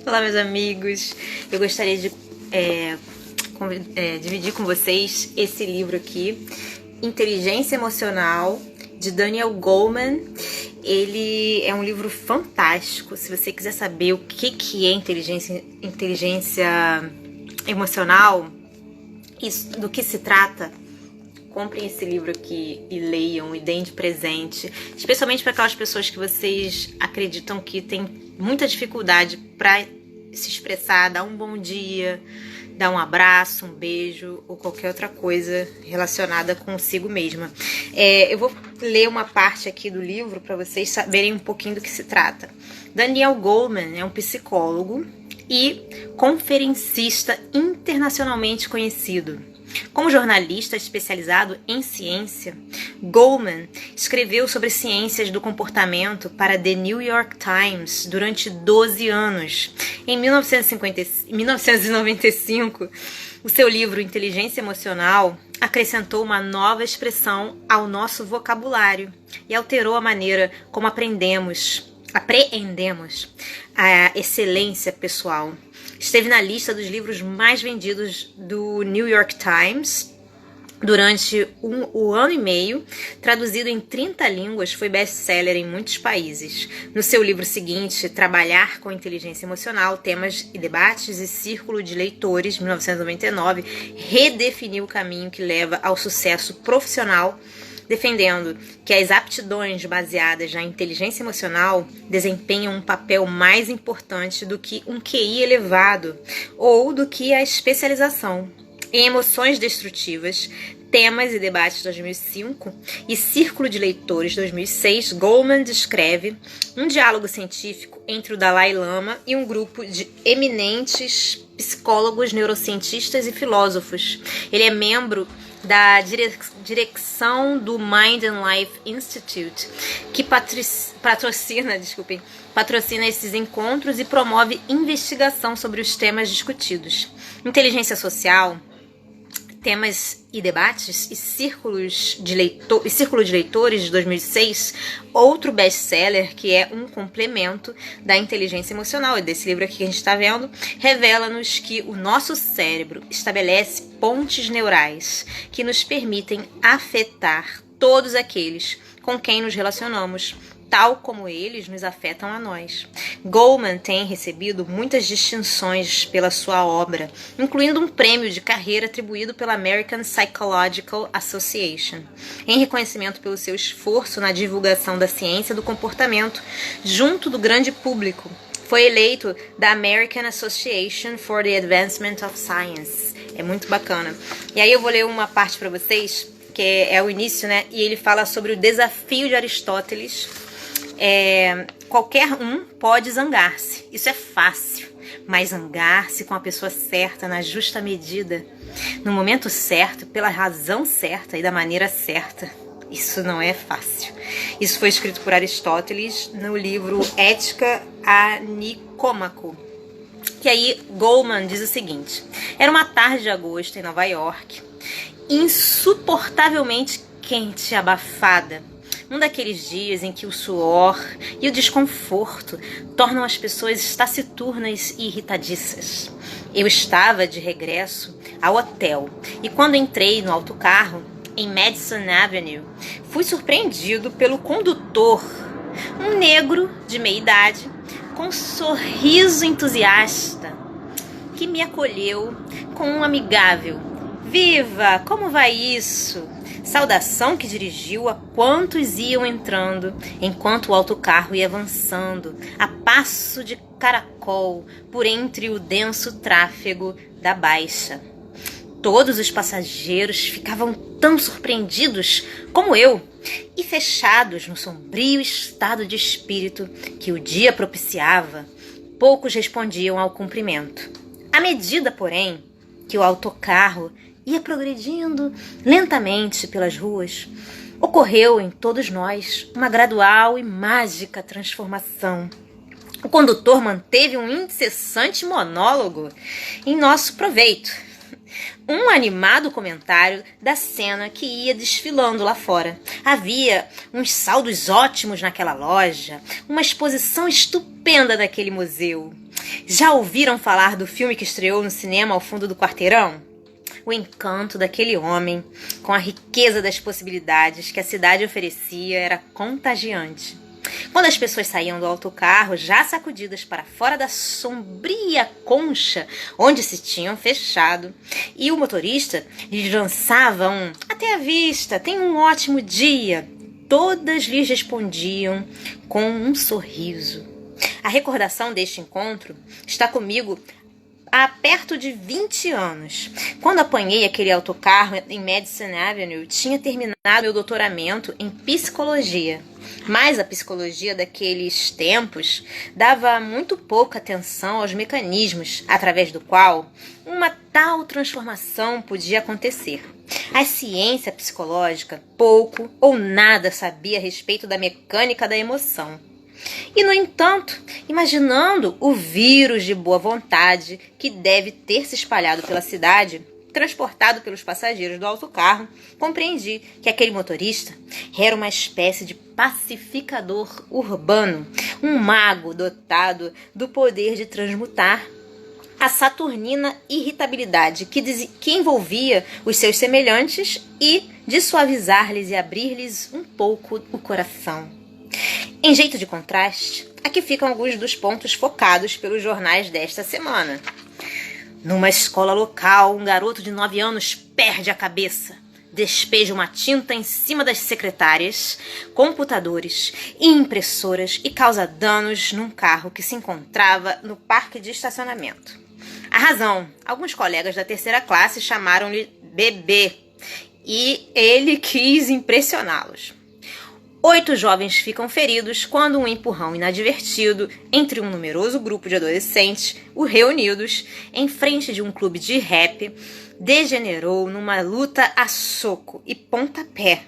Olá, meus amigos. Eu gostaria de dividir com vocês esse livro aqui, Inteligência Emocional, de Daniel Goleman. Ele é um livro fantástico. Se você quiser saber o que é inteligência emocional, do que se trata, comprem esse livro aqui e leiam e deem de presente, especialmente para aquelas pessoas que vocês acreditam que têm muita dificuldade para se expressar, dar um bom dia, dar um abraço, um beijo ou qualquer outra coisa relacionada consigo mesma. Eu vou ler uma parte aqui do livro para vocês saberem um pouquinho do que se trata. Daniel Goleman é um psicólogo e conferencista internacionalmente conhecido. Como jornalista especializado em ciência, Goleman escreveu sobre ciências do comportamento para The New York Times durante 12 anos. Em 1995, o seu livro Inteligência Emocional acrescentou uma nova expressão ao nosso vocabulário e alterou a maneira como apreendemos a excelência pessoal. Esteve na lista dos livros mais vendidos do New York Times durante um ano e meio. Traduzido em 30 línguas, foi best-seller em muitos países. No seu livro seguinte, Trabalhar com Inteligência Emocional, Temas e Debates e Círculo de Leitores, 1999, redefiniu o caminho que leva ao sucesso profissional, defendendo que as aptidões baseadas na inteligência emocional desempenham um papel mais importante do que um QI elevado ou do que a especialização. Em Emoções Destrutivas, Temas e Debates 2005 e Círculo de Leitores 2006, Goleman descreve um diálogo científico entre o Dalai Lama e um grupo de eminentes psicólogos, neurocientistas e filósofos. Ele é membro da direção do Mind and Life Institute, que patrocina esses encontros e promove investigação sobre os temas discutidos. Inteligência social, Temas e Debates e Círculo de Leitores de 2006, outro best-seller que é um complemento da inteligência emocional, e desse livro aqui que a gente está vendo, revela-nos que o nosso cérebro estabelece pontes neurais que nos permitem afetar todos aqueles com quem nos relacionamos, tal como eles nos afetam a nós. Goleman tem recebido muitas distinções pela sua obra, incluindo um prêmio de carreira atribuído pela American Psychological Association, em reconhecimento pelo seu esforço na divulgação da ciência do comportamento junto do grande público. Foi eleito da American Association for the Advancement of Science. É muito bacana. E aí eu vou ler uma parte para vocês, que é o início, né? E ele fala sobre o desafio de Aristóteles. Qualquer um pode zangar-se, isso é fácil, mas zangar-se com a pessoa certa, na justa medida, no momento certo, pela razão certa e da maneira certa, isso não é fácil. Isso foi escrito por Aristóteles no livro Ética a Nicômaco. E aí Goleman diz o seguinte: era uma tarde de agosto em Nova York, insuportavelmente quente e abafada. Um daqueles dias em que o suor e o desconforto tornam as pessoas taciturnas e irritadiças. Eu estava de regresso ao hotel e quando entrei no autocarro, em Madison Avenue, fui surpreendido pelo condutor, um negro de meia idade, com um sorriso entusiasta, que me acolheu com um amigável "Viva, como vai isso?", saudação que dirigiu a quantos iam entrando, enquanto o autocarro ia avançando, a passo de caracol, por entre o denso tráfego da Baixa. Todos os passageiros ficavam tão surpreendidos como eu, e fechados no sombrio estado de espírito que o dia propiciava, poucos respondiam ao cumprimento. À medida, porém, que o autocarro ia progredindo lentamente pelas ruas, ocorreu em todos nós uma gradual e mágica transformação. O condutor manteve um incessante monólogo em nosso proveito, um animado comentário da cena que ia desfilando lá fora. Havia uns saldos ótimos naquela loja, uma exposição estupenda daquele museu. Já ouviram falar do filme que estreou no cinema Ao Fundo do Quarteirão? O encanto daquele homem, com a riqueza das possibilidades que a cidade oferecia, era contagiante. Quando as pessoas saíam do autocarro, já sacudidas para fora da sombria concha onde se tinham fechado, e o motorista lhes lançava um "até a vista, tenha um ótimo dia", todas lhes respondiam com um sorriso. A recordação deste encontro está comigo há perto de 20 anos. Quando apanhei aquele autocarro em Madison Avenue, tinha terminado meu doutoramento em psicologia. Mas a psicologia daqueles tempos dava muito pouca atenção aos mecanismos através do qual uma tal transformação podia acontecer. A ciência psicológica pouco ou nada sabia a respeito da mecânica da emoção. E, no entanto, imaginando o vírus de boa vontade que deve ter se espalhado pela cidade, transportado pelos passageiros do autocarro, compreendi que aquele motorista era uma espécie de pacificador urbano, um mago dotado do poder de transmutar a saturnina irritabilidade que envolvia os seus semelhantes e de suavizar-lhes e abrir-lhes um pouco o coração. Em jeito de contraste, aqui ficam alguns dos pontos focados pelos jornais desta semana. Numa escola local, um garoto de 9 anos perde a cabeça, despeja uma tinta em cima das secretárias, computadores e impressoras e causa danos num carro que se encontrava no parque de estacionamento. A razão: alguns colegas da terceira classe chamaram-lhe bebê e ele quis impressioná-los. 8 jovens ficam feridos quando um empurrão inadvertido entre um numeroso grupo de adolescentes, reunidos em frente de um clube de rap, degenerou numa luta a soco e pontapé,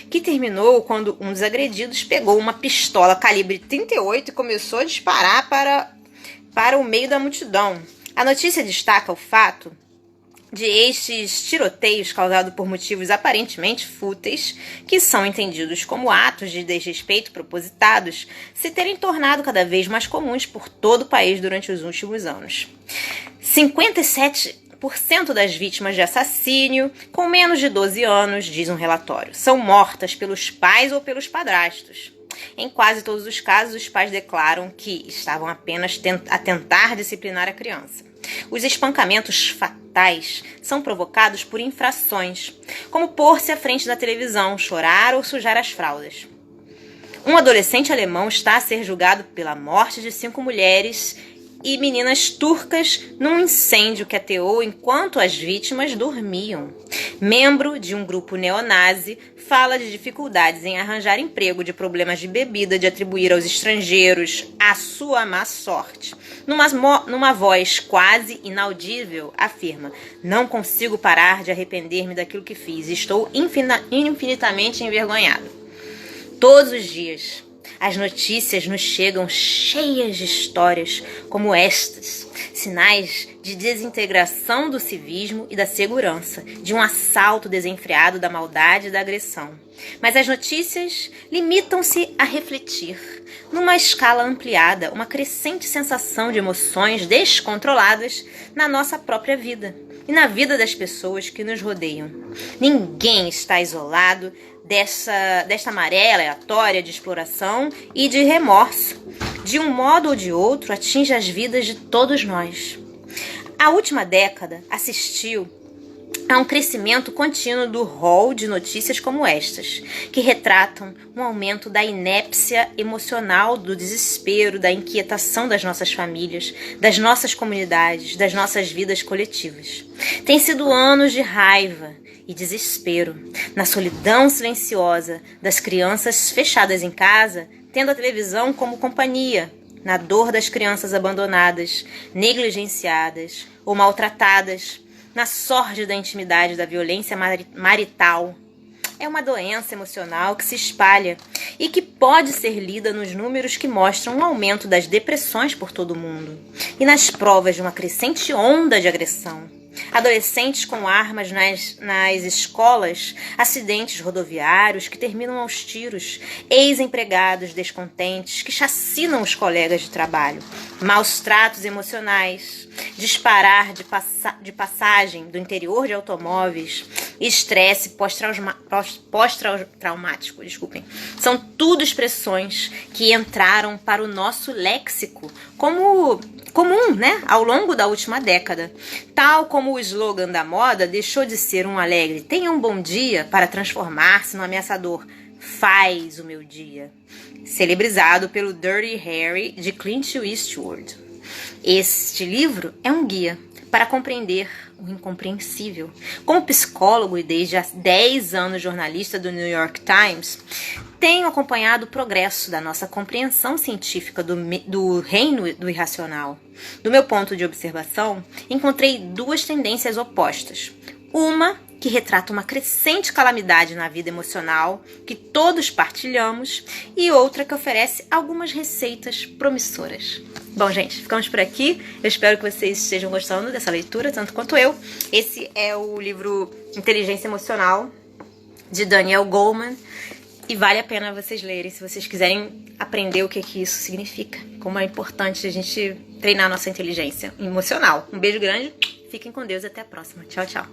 que terminou quando um dos agredidos pegou uma pistola calibre 38 e começou a disparar para o meio da multidão. A notícia destaca o fato de estes tiroteios causados por motivos aparentemente fúteis, que são entendidos como atos de desrespeito propositados, se terem tornado cada vez mais comuns por todo o país durante os últimos anos. 57% das vítimas de assassínio, com menos de 12 anos, diz um relatório, são mortas pelos pais ou pelos padrastos. Em quase todos os casos, os pais declaram que estavam apenas a tentar disciplinar a criança. Os espancamentos fatais são provocados por infrações, como pôr-se à frente da televisão, chorar ou sujar as fraldas. Um adolescente alemão está a ser julgado pela morte de 5 mulheres e meninas turcas num incêndio que ateou enquanto as vítimas dormiam. Membro de um grupo neonazi fala de dificuldades em arranjar emprego, de problemas de bebida, de atribuir aos estrangeiros a sua má sorte. Numa voz quase inaudível, afirma: "Não consigo parar de arrepender-me daquilo que fiz. Estou infinitamente envergonhado." Todos os dias, as notícias nos chegam cheias de histórias como estas, sinais de desintegração do civismo e da segurança, de um assalto desenfreado da maldade e da agressão. Mas as notícias limitam-se a refletir, numa escala ampliada, uma crescente sensação de emoções descontroladas na nossa própria vida e na vida das pessoas que nos rodeiam. Ninguém está isolado desta maré aleatória de exploração e de remorso. De um modo ou de outro, atinge as vidas de todos nós. A última década assistiu a um crescimento contínuo do rol de notícias como estas, que retratam um aumento da inépcia emocional, do desespero, da inquietação das nossas famílias, das nossas comunidades, das nossas vidas coletivas. Tem sido anos de raiva e desespero, na solidão silenciosa das crianças fechadas em casa, tendo a televisão como companhia, na dor das crianças abandonadas, negligenciadas ou maltratadas, na sórdida intimidade da violência marital. É uma doença emocional que se espalha e que pode ser lida nos números que mostram um aumento das depressões por todo o mundo e nas provas de uma crescente onda de agressão. Adolescentes com armas nas escolas, acidentes rodoviários que terminam aos tiros, ex-empregados descontentes que chacinam os colegas de trabalho, maus tratos emocionais, disparar de passagem do interior de automóveis, estresse pós-traumático, desculpem. São tudo expressões que entraram para o nosso léxico como comum, né, ao longo da última década. Tal como o slogan da moda deixou de ser um alegre "tenha um bom dia" para transformar-se no ameaçador "faz o meu dia", celebrizado pelo Dirty Harry de Clint Eastwood. Este livro é um guia para compreender o incompreensível. Como psicólogo e desde há 10 anos jornalista do New York Times, tenho acompanhado o progresso da nossa compreensão científica do reino do irracional. Do meu ponto de observação, encontrei duas tendências opostas. Uma que retrata uma crescente calamidade na vida emocional que todos partilhamos e outra que oferece algumas receitas promissoras. Bom, gente, ficamos por aqui. Eu espero que vocês estejam gostando dessa leitura, tanto quanto eu. Esse é o livro Inteligência Emocional, de Daniel Goleman, e vale a pena vocês lerem se vocês quiserem aprender o que isso significa, como é importante a gente treinar nossa inteligência emocional. Um beijo grande, fiquem com Deus e até a próxima. Tchau, tchau.